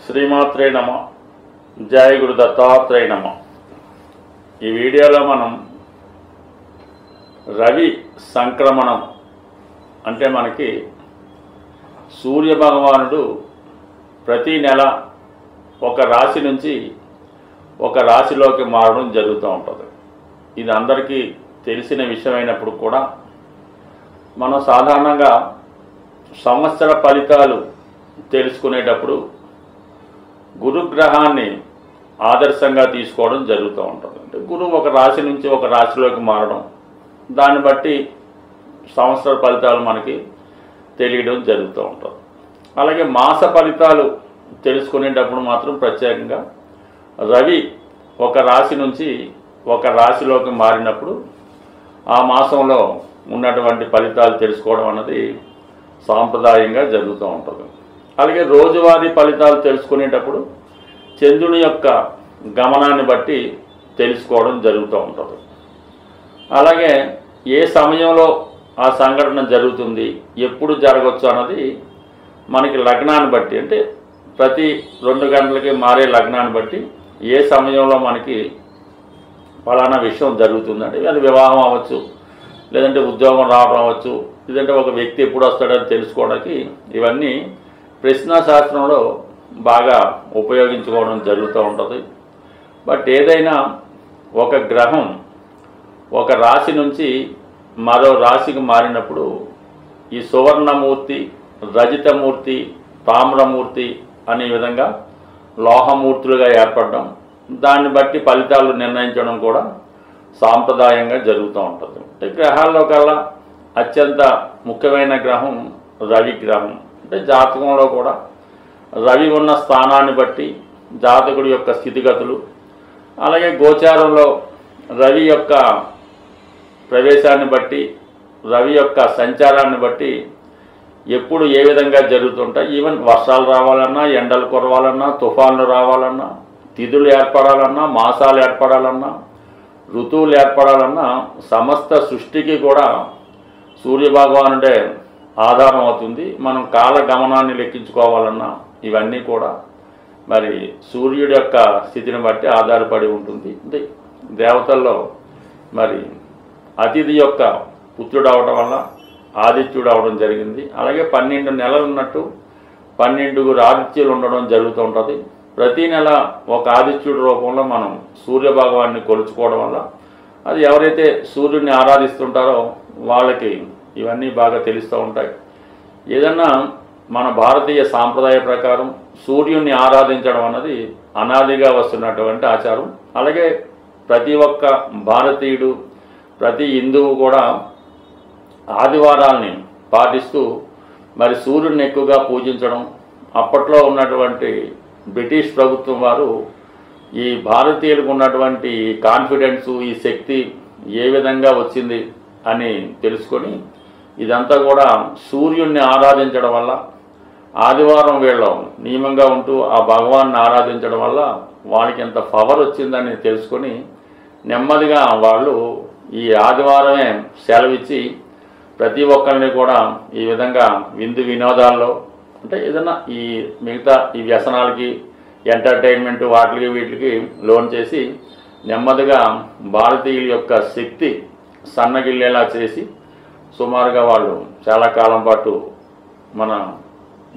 శ్రీమాత్రే నమ. జయ గురు దత్తాత్రేయ నమ. ఈ వీడియోలో మనం రవి సంక్రమణం అంటే మనకి సూర్య భగవానుడు ప్రతి నెల ఒక రాశి నుంచి ఒక రాశిలోకి మారడం జరుగుతూ ఉంటుంది. ఇది అందరికీ తెలిసిన విషయమైనప్పుడు కూడా మనం సాధారణంగా సంవత్సర ఫలితాలు తెలుసుకునేటప్పుడు గురుగ్రహాన్ని ఆదర్శంగా తీసుకోవడం జరుగుతూ ఉంటుంది. అంటే గురువు ఒక రాశి నుంచి ఒక రాశిలోకి మారడం, దాన్ని బట్టి సంవత్సర ఫలితాలు మనకి తెలియడం జరుగుతూ ఉంటుంది. అలాగే మాస ఫలితాలు తెలుసుకునేటప్పుడు మాత్రం ప్రత్యేకంగా రవి ఒక రాశి నుంచి ఒక రాశిలోకి మారినప్పుడు ఆ మాసంలో ఉన్నటువంటి ఫలితాలు తెలుసుకోవడం అన్నది సాంప్రదాయంగా జరుగుతూ ఉంటుంది. అలాగే రోజువారీ ఫలితాలు తెలుసుకునేటప్పుడు చంద్రుని యొక్క గమనాన్ని బట్టి తెలుసుకోవడం జరుగుతూ ఉంటుంది. అలాగే ఏ సమయంలో ఆ సంఘటన జరుగుతుంది, ఎప్పుడు జరగవచ్చు అన్నది మనకి లగ్నాన్ని బట్టి, అంటే ప్రతి 2 గంటలకి మారే లగ్నాన్ని బట్టి ఏ సమయంలో మనకి ఫలానా విషయం జరుగుతుందండి. అది వివాహం అవ్వచ్చు, లేదంటే ఉద్యోగం రావడం అవ్వచ్చు, లేదంటే ఒక వ్యక్తి ఎప్పుడు వస్తాడని తెలుసుకోవడానికి ఇవన్నీ ప్రశ్నాశాస్త్రంలో బాగా ఉపయోగించుకోవడం జరుగుతూ ఉంటుంది. బట్ ఏదైనా ఒక గ్రహం ఒక రాశి నుంచి మరో రాశికి మారినప్పుడు ఈ సువర్ణమూర్తి, రజితమూర్తి, తామ్రమూర్తి అనే విధంగా లోహమూర్తులుగా ఏర్పడడం, దాన్ని బట్టి ఫలితాలు నిర్ణయించడం కూడా సాంప్రదాయంగా జరుగుతూ ఉంటుంది. అంటే గ్రహాల్లో కల్లా అత్యంత ముఖ్యమైన గ్రహం రవి గ్రహం. అంటే జాతకంలో కూడా రవి ఉన్న స్థానాన్ని బట్టి జాతకుడి యొక్క స్థితిగతులు, అలాగే గోచారంలో రవి యొక్క ప్రవేశాన్ని బట్టి, రవి యొక్క సంచారాన్ని బట్టి ఎప్పుడు ఏ విధంగా జరుగుతుంటాయి. ఈవెన్ వర్షాలు రావాలన్నా, ఎండలు కురవాలన్నా, తుఫాన్లు రావాలన్నా, తిథులు ఏర్పడాలన్నా, మాసాలు ఏర్పడాలన్నా, ఋతువులు ఏర్పడాలన్నా సమస్త సృష్టికి కూడా సూర్యభగవానుడే ఆధారం అవుతుంది. మనం కాల గమనాన్ని లెక్కించుకోవాలన్నా ఇవన్నీ కూడా మరి సూర్యుడి యొక్క స్థితిని బట్టి ఆధారపడి ఉంటుంది. అంటే దేవతల్లో మరి అతిథి యొక్క పుత్రుడు అవడం వల్ల ఆదిత్యుడు అవడం జరిగింది. అలాగే 12 నెలలు ఉన్నట్టు 12 ఆదిత్యులు ఉండడం జరుగుతూ ఉంటుంది. ప్రతి నెల ఒక ఆదిత్యుడి రూపంలో మనం సూర్యభగవాన్ని కొలుచుకోవడం వల్ల అది ఎవరైతే సూర్యుడిని ఆరాధిస్తుంటారో వాళ్ళకి ఇవన్నీ బాగా తెలుస్తూ ఉంటాయి. ఏదన్నా మన భారతీయ సాంప్రదాయ ప్రకారం సూర్యుడిని ఆరాధించడం అన్నది అనాదిగా వస్తున్నటువంటి ఆచారం. అలాగే ప్రతి ఒక్క భారతీయుడు, ప్రతి హిందువు కూడా ఆదివారాల్ని పాటిస్తూ మరి సూర్యుడిని ఎక్కువగా పూజించడం. అప్పట్లో ఉన్నటువంటి బ్రిటిష్ ప్రభుత్వం వారు ఈ భారతీయులకు ఉన్నటువంటి కాన్ఫిడెన్సు, ఈ శక్తి ఏ విధంగా వచ్చింది అని తెలుసుకొని ఇదంతా కూడా సూర్యుడిని ఆరాధించడం వల్ల, ఆదివారం వీళ్ళు నియమంగా ఉంటూ ఆ భగవాన్ని ఆరాధించడం వల్ల వాళ్ళకి ఎంత పవర్ వచ్చిందని తెలుసుకొని నెమ్మదిగా వాళ్ళు ఈ ఆదివారమే సెలవిచ్చి ప్రతి ఒక్కరిని కూడా ఈ విధంగా విందు వినోదాల్లో, అంటే ఏదైనా ఈ మిగతా ఈ వ్యసనాలకి, ఎంటర్టైన్మెంట్ వాటికి వీటికి లోన్ చేసి నెమ్మదిగా భారతీయుల యొక్క శక్తి సన్నగిల్లేలా చేసి సుమారుగా వాళ్ళు చాలా కాలం పాటు మన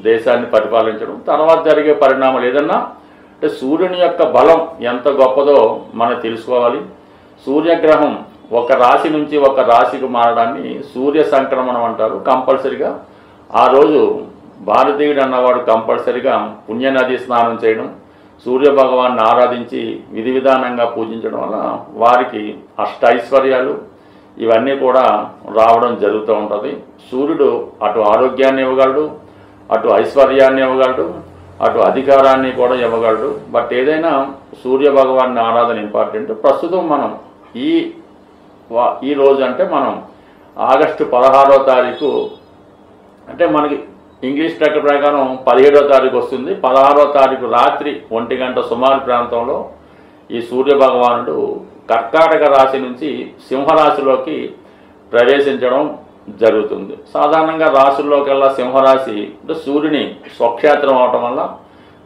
దేశాన్ని పరిపాలించడం. తర్వాత జరిగే పరిణామాలు ఏదన్నా అంటే సూర్యుని యొక్క బలం ఎంత గొప్పదో మనం తెలుసుకోవాలి. సూర్యగ్రహం ఒక రాశి నుంచి ఒక రాశికి మారడాన్ని సూర్య సంక్రమణం అంటారు. కంపల్సరిగా ఆ రోజు భారతీయుడు అన్నవాడు కంపల్సరిగా పుణ్యనది స్నానం చేయడం, సూర్య భగవాన్ని ఆరాధించి విధి విధానంగా పూజించడం వల్ల వారికి అష్టైశ్వర్యాలు ఇవన్నీ కూడా రావడం జరుగుతూ ఉంటుంది. సూర్యుడు అటు ఆరోగ్యాన్ని ఇవ్వగలడు, అటు ఐశ్వర్యాన్ని ఇవ్వగలడు, అటు అధికారాన్ని కూడా ఇవ్వగలడు. బట్ ఏదైనా సూర్య భగవాన్ని ఆరాధన ఇంపార్టెంట్. ప్రస్తుతం మనం ఈ రోజు అంటే మనం ఆగస్టు 16వ తారీఖు, అంటే మనకి ఇంగ్లీష్ లెక్క ప్రకారం 17వ తారీఖు వస్తుంది. 16వ తారీఖు రాత్రి 1 గంట సుమారు ప్రాంతంలో ఈ సూర్య భగవానుడు కర్కాటక రాశి నుంచి సింహరాశిలోకి ప్రవేశించడం జరుగుతుంది. సాధారణంగా రాశుల్లోకెల్లా సింహరాశి అంటే సూర్యుని స్వక్షేత్రం అవటం వల్ల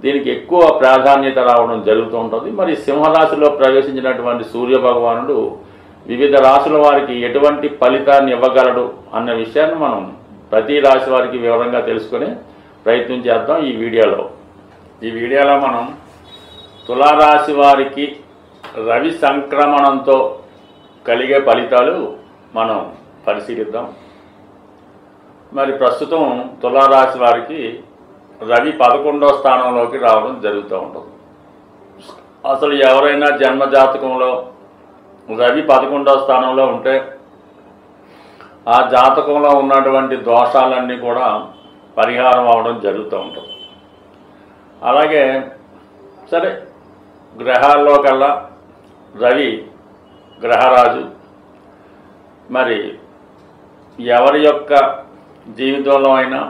దీనికి ఎక్కువ ప్రాధాన్యత రావడం జరుగుతూ ఉంటుంది. మరి సింహరాశిలో ప్రవేశించినటువంటి సూర్యభగవానుడు వివిధ రాశుల వారికి ఎటువంటి ఫలితాన్ని ఇవ్వగలడు అన్న విషయాన్ని మనం ప్రతి రాశి వారికి వివరంగా తెలుసుకునే ప్రయత్నం చేద్దాం ఈ వీడియోలో మనం తులారాశి వారికి రవి సంక్రమణంతో కలిగే ఫలితాలు మనం పరిశీలిద్దాం. మరి ప్రస్తుతం తులారాశి వారికి రవి 11వ స్థానంలోకి రావడం జరుగుతూ ఉంటుంది. అసలు ఎవరైనా జన్మజాతకంలో రవి 11వ స్థానంలో ఉంటే ఆ జాతకంలో ఉన్నటువంటి దోషాలన్నీ కూడా పరిహారం అవడం జరుగుతూ ఉంటుంది. అలాగే సరే, గ్రహాల్లో కల్లా రవి గ్రహరాజు. మరి ఎవరి యొక్క జీవితంలో అయినా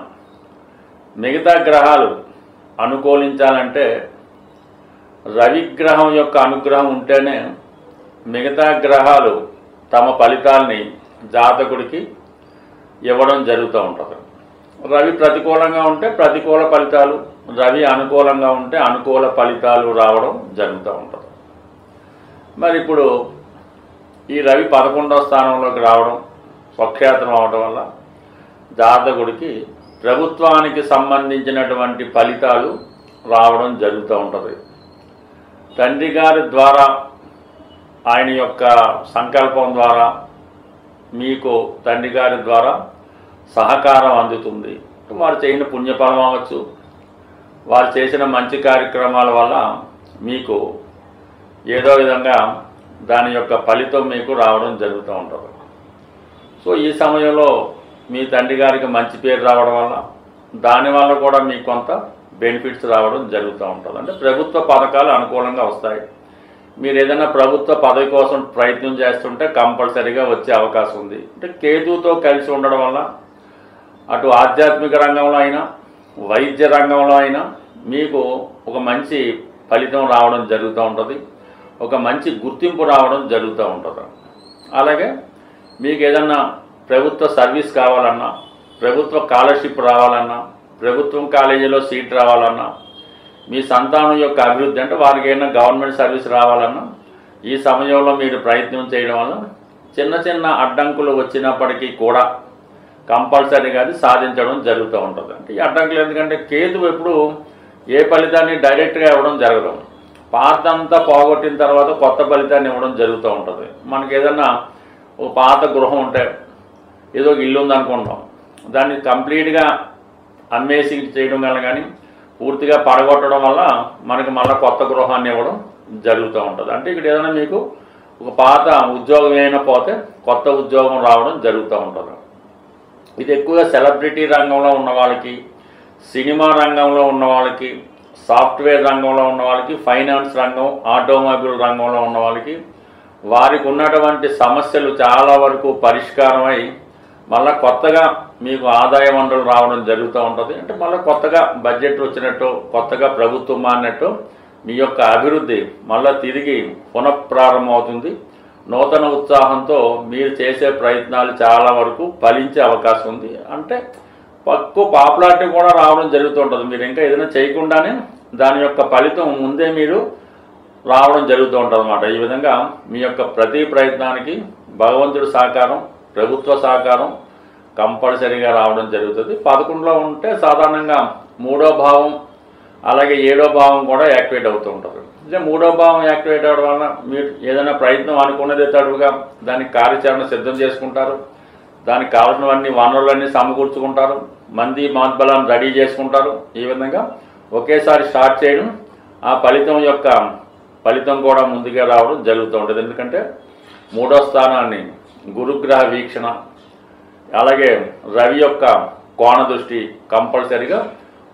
మిగతా గ్రహాలు అనుకూలించాలంటే రవిగ్రహం యొక్క అనుగ్రహం ఉంటేనే మిగతా గ్రహాలు తమ ఫలితాల్ని జాతకుడికి ఇవ్వడం జరుగుతూ ఉంటుంది. రవి ప్రతికూలంగా ఉంటే ప్రతికూల ఫలితాలు, రవి అనుకూలంగా ఉంటే అనుకూల ఫలితాలు రావడం జరుగుతూ ఉంటుంది. మరి ఇప్పుడు ఈ రవి 11వ స్థానంలోకి రావడం, స్వక్షేత్రం అవడం వల్ల జాతకుడికి ప్రభుత్వానికి సంబంధించినటువంటి ఫలితాలు రావడం జరుగుతూ ఉంటుంది. తండ్రి గారి ద్వారా, ఆయన యొక్క సంకల్పం ద్వారా మీకు తండ్రి గారి ద్వారా సహకారం అందుతుంది. వారు చేసిన పుణ్యఫలం అవ్వచ్చు, వారు చేసిన మంచి కార్యక్రమాల వల్ల మీకు ఏదో విధంగా దాని యొక్క ఫలితం మీకు రావడం జరుగుతూ ఉంటుంది. సో ఈ సమయంలో మీ తండ్రి గారికి మంచి పేరు రావడం వల్ల దానివల్ల కూడా మీకు కొంత బెనిఫిట్స్ రావడం జరుగుతూ ఉంటుంది. అంటే ప్రభుత్వ పథకాలు అనుకూలంగా వస్తాయి. మీరు ఏదైనా ప్రభుత్వ పదవి కోసం ప్రయత్నం చేస్తుంటే కంపల్సరీగా వచ్చే అవకాశం ఉంది. అంటే కేతువుతో కలిసి ఉండడం వల్ల అటు ఆధ్యాత్మిక రంగంలో అయినా వైద్య రంగంలో అయినా మీకు ఒక మంచి ఫలితం రావడం జరుగుతూ ఉంటుంది, ఒక మంచి గుర్తింపు రావడం జరుగుతూ ఉంటుంది. అలాగే మీకు ఏదన్నా ప్రభుత్వ సర్వీస్ కావాలన్నా, ప్రభుత్వ స్కాలర్షిప్ రావాలన్నా, ప్రభుత్వం కాలేజీలో సీట్ రావాలన్నా, మీ సంతానం యొక్క అభివృద్ధి అంటే వారికి ఏదైనా గవర్నమెంట్ సర్వీస్ రావాలన్నా ఈ సమయంలో మీరు ప్రయత్నం చేయడం వల్ల చిన్న చిన్న అడ్డంకులు వచ్చినప్పటికీ కూడా కంపల్సరీగా అది సాధించడం జరుగుతూ ఉంటుంది. అంటే ఈ అడ్డంకులు ఎందుకంటే కేతువు ఎప్పుడు ఏ ఫలితాన్ని డైరెక్ట్గా ఇవ్వడం జరగదు. పాతంతా పోగొట్టిన తర్వాత కొత్త ఫలితాన్ని ఇవ్వడం జరుగుతూ ఉంటుంది. మనకి ఏదన్నా ఒక పాత గృహం ఉంటే, ఏదో ఒక ఇల్లు ఉందనుకుంటాం, దాన్ని కంప్లీట్గా అమ్మేసి చేయడం వల్ల కానీ పూర్తిగా పడగొట్టడం వల్ల మనకి మళ్ళీ కొత్త గృహాన్ని ఇవ్వడం జరుగుతూ ఉంటుంది. అంటే ఇక్కడ ఏదైనా మీకు ఒక పాత ఉద్యోగం ఏమైనా పోతే కొత్త ఉద్యోగం రావడం జరుగుతూ ఉంటుంది. ఇది ఎక్కువగా సెలబ్రిటీ రంగంలో ఉన్న వాళ్ళకి, సినిమా రంగంలో ఉన్న వాళ్ళకి, సాఫ్ట్వేర్ రంగంలో ఉన్న వాళ్ళకి, ఫైనాన్స్ రంగం, ఆటోమొబైల్ రంగంలో ఉన్న వాళ్ళకి వారికి ఉన్నటువంటి సమస్యలు చాలా వరకు పరిష్కారమై మళ్ళీ కొత్తగా మీకు ఆదాయ వనరులు రావడం జరుగుతూ ఉంటుంది. అంటే మళ్ళీ కొత్తగా బడ్జెట్ వచ్చినట్టు, కొత్తగా ప్రభుత్వం మారినట్టు మీ యొక్క అభివృద్ధి మళ్ళీ తిరిగి పునఃప్రారంభం అవుతుంది. నూతన ఉత్సాహంతో మీరు చేసే ప్రయత్నాలు చాలా వరకు ఫలించే అవకాశం ఉంది. అంటే ఎక్కువ పాపులారిటీ కూడా రావడం జరుగుతూ ఉంటుంది. మీరు ఇంకా ఏదైనా చేయకుండానే దాని యొక్క ఫలితం ముందే మీరు రావడం జరుగుతూ ఉంటుంది అన్నమాట. ఈ విధంగా మీ యొక్క ప్రతి ప్రయత్నానికి భగవంతుడి సహకారం, ప్రభుత్వ సహకారం కంపల్సరీగా రావడం జరుగుతుంది. 11లో ఉంటే సాధారణంగా 3వ భావం అలాగే 7వ భావం కూడా యాక్టివేట్ అవుతూ ఉంటుంది. అంటే 3వ భావం యాక్టివేట్ అవ్వడం వల్ల మీరు ఏదైనా ప్రయత్నం అనుకున్నదే తడుగా దానికి కార్యాచరణ సిద్ధం చేసుకుంటారు, దానికి కావాల్సినవన్నీ వనరులన్నీ సమకూర్చుకుంటారు, మంది మాత్బలాన్ని రెడీ చేసుకుంటారు. ఈ విధంగా ఒకేసారి స్టార్ట్ చేయడం, ఆ ఫలితం కూడా ముందుగా రావడం జరుగుతూ ఉంటుంది. ఎందుకంటే 3వ స్థానాన్ని గురుగ్రహ వీక్షణ, అలాగే రవి యొక్క కోణ దృష్టి కంపల్సరీగా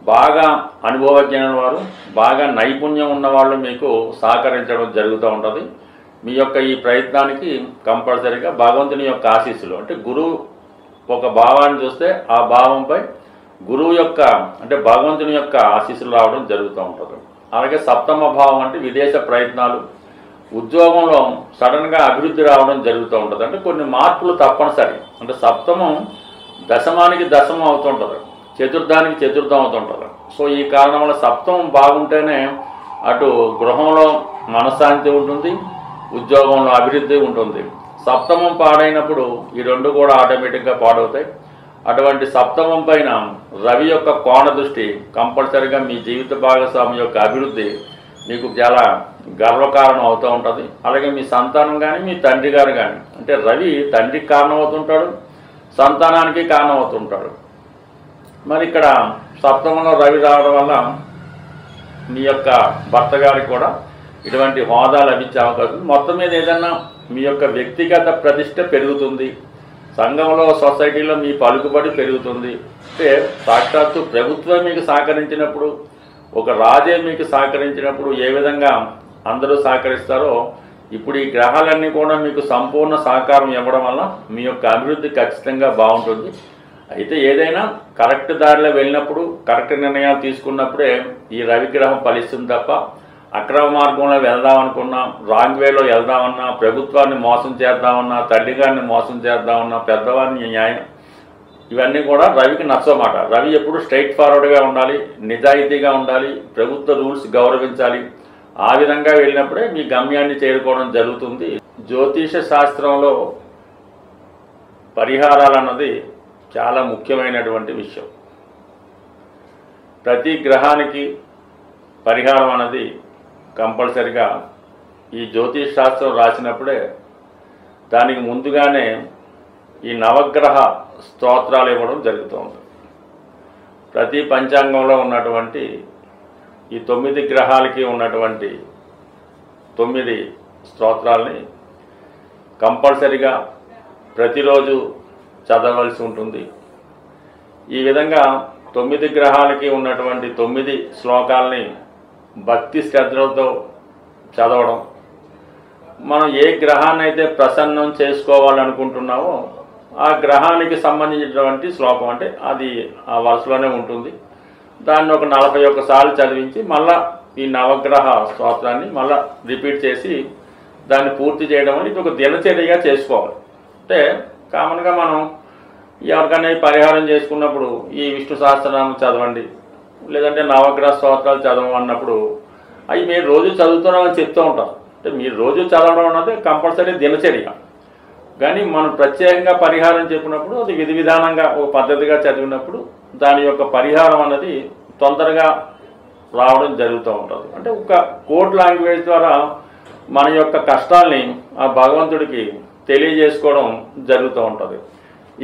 బాగా అనుభవజ్ఞైన వారు, బాగా నైపుణ్యం ఉన్నవాళ్ళు మీకు సహకరించడం జరుగుతూ ఉంటుంది. మీ యొక్క ఈ ప్రయత్నానికి కంపల్సరీగా భగవంతుని యొక్క ఆశీస్సులు, అంటే గురువు ఒక భావాన్ని చూస్తే ఆ భావంపై గురువు యొక్క అంటే భగవంతుని యొక్క ఆశీస్సులు రావడం జరుగుతూ ఉంటుంది. అలాగే 7వ భావం అంటే విదేశ ప్రయత్నాలు, ఉద్యోగంలో సడన్గా అభివృద్ధి రావడం జరుగుతూ ఉంటుంది. అంటే కొన్ని మార్పులు తప్పనిసరి. అంటే 7వ దశమానికి దశమం అవుతుంటుంది. చతుర్థానికి చతుర్థం అవుతుంటుంది. సో ఈ కారణం వల్ల సప్తమం బాగుంటేనే అటు గృహంలో మనశ్శాంతి ఉంటుంది, ఉద్యోగంలో అభివృద్ధి ఉంటుంది. సప్తమం పాడైనప్పుడు ఈ రెండు కూడా ఆటోమేటిక్గా పాడవుతాయి. అటువంటి సప్తమం పైన రవి యొక్క కోణ దృష్టి కంపల్సరిగా మీ జీవిత భాగస్వామి యొక్క అభివృద్ధి మీకు చాలా గర్వకారణం అవుతూ ఉంటుంది. అలాగే మీ సంతానం కానీ మీ తండ్రి గారు కానీ, అంటే రవి తండ్రికి కారణం అవుతుంటాడు, సంతానానికి కారణం అవుతుంటాడు. మరి ఇక్కడ సప్తమంలో రవి రావడం వల్ల మీ యొక్క భర్త గారికి కూడా ఇటువంటి హోదా లభించే అవకాశం. మొత్తం మీద ఏదన్నా మీ యొక్క వ్యక్తిగత ప్రతిష్ట పెరుగుతుంది, సంఘంలో సొసైటీలో మీ పలుకుబడి పెరుగుతుంది. అంటే సాక్షాత్తు ప్రభుత్వం మీకు సహకరించినప్పుడు, ఒక రాజే మీకు సహకరించినప్పుడు ఏ విధంగా అందరూ సహకరిస్తారో ఇప్పుడు ఈ గ్రహాలన్నీ కూడా మీకు సంపూర్ణ సహకారం ఇవ్వడం వల్ల మీ యొక్క అభివృద్ధి ఖచ్చితంగా బాగుంటుంది. అయితే ఏదైనా కరెక్ట్ దారిలో వెళ్ళినప్పుడు, కరెక్ట్ నిర్ణయాలు తీసుకున్నప్పుడే ఈ రవిగ్రహం ఫలిస్తుంది తప్ప అక్రమ మార్గంలో వెళ్దామనుకున్నా, రాంగ్ వేలో వెళ్దామన్నా, ప్రభుత్వాన్ని మోసం చేద్దామన్నా, తల్లి గారిని మోసం చేద్దామన్నా, పెద్దవారిని న్యాయం, ఇవన్నీ కూడా రవికి నచ్చమాట. రవి ఎప్పుడు స్ట్రైట్ ఫార్వర్డ్గా ఉండాలి, నిజాయితీగా ఉండాలి, ప్రభుత్వ రూల్స్ గౌరవించాలి. ఆ విధంగా వెళ్ళినప్పుడే మీ గమ్యాన్ని చేరుకోవడం జరుగుతుంది. జ్యోతిష శాస్త్రంలో పరిహారాలు అన్నది చాలా ముఖ్యమైనటువంటి విషయం. ప్రతి గ్రహానికి పరిహారం అన్నది కంపల్సరిగా ఈ జ్యోతిష శాస్త్రం రాసినప్పుడే దానికి ముందుగానే ఈ నవగ్రహ స్తోత్రాలు ఇవ్వడం జరుగుతుంది. ప్రతి పంచాంగంలో ఉన్నటువంటి ఈ 9 గ్రహాలకి ఉన్నటువంటి 9 స్తోత్రాలని కంపల్సరిగా ప్రతిరోజు చదవలసి ఉంటుంది. ఈ విధంగా 9 గ్రహాలకి ఉన్నటువంటి 9 శ్లోకాలని భక్తి శ్రద్ధలతో చదవడం, మనం ఏ గ్రహాన్ని అయితే ప్రసన్నం చేసుకోవాలనుకుంటున్నామో ఆ గ్రహానికి సంబంధించినటువంటి శ్లోకం, అంటే అది ఆ వరుసలోనే ఉంటుంది. దాన్ని ఒక 41 సార్లు చదివించి మళ్ళా ఈ నవగ్రహ స్తోత్రాన్ని మళ్ళా రిపీట్ చేసి దాన్ని పూర్తి చేయడం అనేది ఒక దినచర్యగా చేసుకోవాలి. అంటే కామన్గా మనం ఎవరికైనా పరిహారం చేసుకున్నప్పుడు ఈ విష్ణు సహస్రనామం చదవండి, లేదంటే నవగ్రహ స్తోత్రాలు చదవమన్నప్పుడు అవి మీరు రోజు చదువుతున్నామని చెప్తూ ఉంటారు. అంటే మీరు రోజు చదవడం అన్నది కంపల్సరీ దినచర్య. కానీ మనం ప్రత్యేకంగా పరిహారం చెప్పినప్పుడు అది విధి విధానంగా ఒక పద్ధతిగా చదివినప్పుడు దాని యొక్క పరిహారం అన్నది తొందరగా రావడం జరుగుతూ ఉంటుంది. అంటే ఒక కోడ్ లాంగ్వేజ్ ద్వారా మన యొక్క కష్టాల్ని ఆ భగవంతుడికి తెలియజేసుకోవడం జరుగుతూ ఉంటుంది.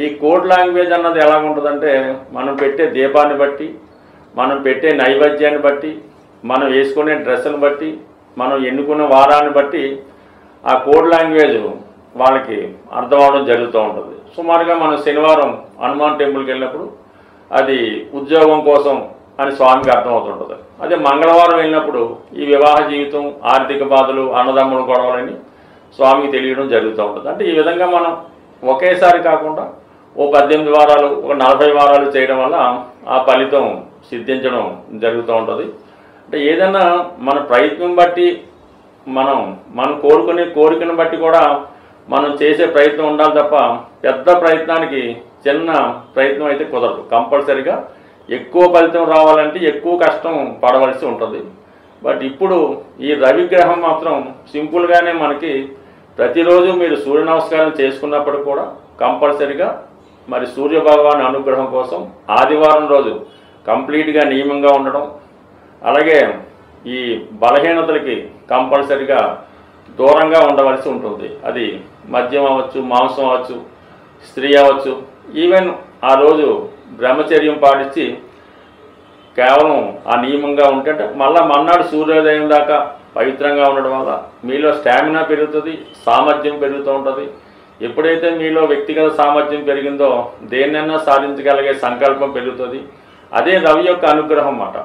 ఈ కోడ్ లాంగ్వేజ్ అన్నది ఎలా ఉంటుందంటే మనం పెట్టే దీపాన్ని బట్టి, మనం పెట్టే నైవేద్యాన్ని బట్టి, మనం వేసుకునే డ్రెస్సును బట్టి, మనం ఎన్నుకునే వారాన్ని బట్టి ఆ కోడ్ లాంగ్వేజ్ వాళ్ళకి అర్థం అవడం జరుగుతూ ఉంటుంది. సుమారుగా మనం శనివారం హనుమాన్ టెంపుల్కి వెళ్ళినప్పుడు అది ఉద్యోగం కోసం అని స్వామికి అర్థమవుతుంటుంది. అదే మంగళవారం వెళ్ళినప్పుడు ఈ వివాహ జీవితం, ఆర్థిక బాధలు, అన్నదమ్ముల గొడవలని స్వామికి తెలియడం జరుగుతూ ఉంటుంది. అంటే ఈ విధంగా మనం ఒకేసారి కాకుండా ఓ 18 వారాలు, ఒక 40 వారాలు చేయడం వల్ల ఆ ఫలితం సిద్ధించడం జరుగుతూ ఉంటుంది. అంటే ఏదైనా మన ప్రయత్నం బట్టి మనం కోరుకునే కోరికను బట్టి కూడా మనం చేసే ప్రయత్నం ఉండాలి తప్ప పెద్ద ప్రయత్నానికి చిన్న ప్రయత్నం అయితే కుదరదు. కంపల్సరిగా ఎక్కువ ఫలితం రావాలంటే ఎక్కువ కష్టం పడవలసి ఉంటుంది. బట్ ఇప్పుడు ఈ రవిగ్రహం మాత్రం సింపుల్గానే మనకి ప్రతిరోజు మీరు సూర్య నమస్కారం చేసుకున్నప్పుడు కూడా కంపల్సరిగా మరి సూర్య భగవాన్ అనుగ్రహం కోసం ఆదివారం రోజు కంప్లీట్గా నియమంగా ఉండడం, అలాగే ఈ బలహీనతలకి కంపల్సరిగా దూరంగా ఉండవలసి ఉంటుంది. అది మద్యం అవ్వచ్చు, మాంసం అవ్వచ్చు, స్త్రీ అవ్వచ్చు. ఈవెన్ ఆ రోజు బ్రహ్మచర్యం పాటించి కేవలం ఆ నియమంగా ఉంటే మళ్ళీ మన్నాడు సూర్యోదయం దాకా పవిత్రంగా ఉండడం వల్ల మీలో స్టామినా పెరుగుతుంది, సామర్థ్యం పెరుగుతూ ఉంటుంది. ఎప్పుడైతే మీలో వ్యక్తిగత సామర్థ్యం పెరిగిందో దేన్నైనా సాధించగలిగే సంకల్పం పెరుగుతుంది. అదే రవి యొక్క అనుగ్రహం అన్నమాట.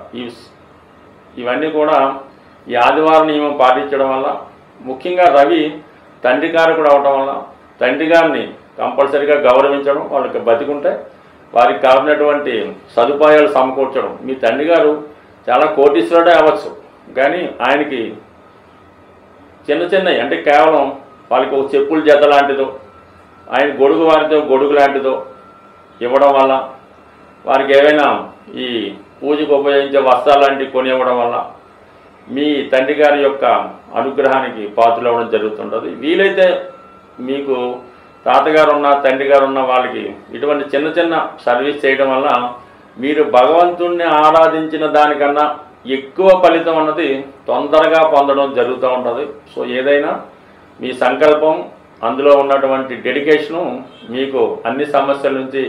ఇవన్నీ కూడా ఈ ఆదివారం నియమం పాటించడం వల్ల, ముఖ్యంగా రవి తండ్రి కారకుడు అవడం వల్ల తండ్రి గారిని కంపల్సరీగా గౌరవించడం, వాళ్ళకి బతికుంటే వారికి కావాల్సినటువంటి సదుపాయాలు సమకూర్చడం. మీ తండ్రి గారు చాలా కోటీశ్వరుడే అవ్వచ్చు, కానీ ఆయనకి చిన్న చిన్నవి, అంటే కేవలం వాళ్ళకి ఒక చెప్పుల జత లాంటిదో, ఆయన గొడుగు వారితో గొడుగు లాంటిదో ఇవ్వడం వల్ల వారికి ఏవైనా ఈ పూజకు ఉపయోగించే వస్త్రాలు లాంటివి కొనివ్వడం వల్ల మీ తండ్రి గారి యొక్క అనుగ్రహానికి పాత్రలవ్వడం జరుగుతుంటుంది. వీలైతే మీకు తాతగారు ఉన్న తండ్రి గారు ఉన్న వాళ్ళకి ఇటువంటి చిన్న చిన్న సర్వీస్ చేయడం వల్ల మీరు భగవంతుణ్ణి ఆరాధించిన దానికన్నా ఎక్కువ ఫలితం అన్నది తొందరగా పొందడం జరుగుతూ ఉంటుంది. సో ఏదైనా మీ సంకల్పం, అందులో ఉన్నటువంటి డెడికేషను మీకు అన్ని సమస్యల నుంచి,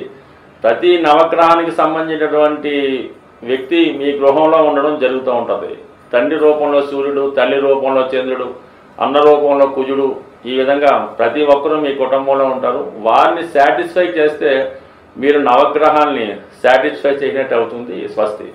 ప్రతి నవగ్రహానికి సంబంధించినటువంటి వ్యక్తి మీ గృహంలో ఉండడం జరుగుతూ ఉంటుంది. తండ్రి రూపంలో సూర్యుడు, తల్లి రూపంలో చంద్రుడు, అన్న రూపంలో కుజుడు, ఈ విధంగా ప్రతి ఒక్కరూ మీ కుటుంబంలో ఉంటారు. వారిని సాటిస్ఫై చేస్తే మీరు నవగ్రహాల్ని సాటిస్ఫై చేసినట్టు అవుతుంది. స్వస్తి.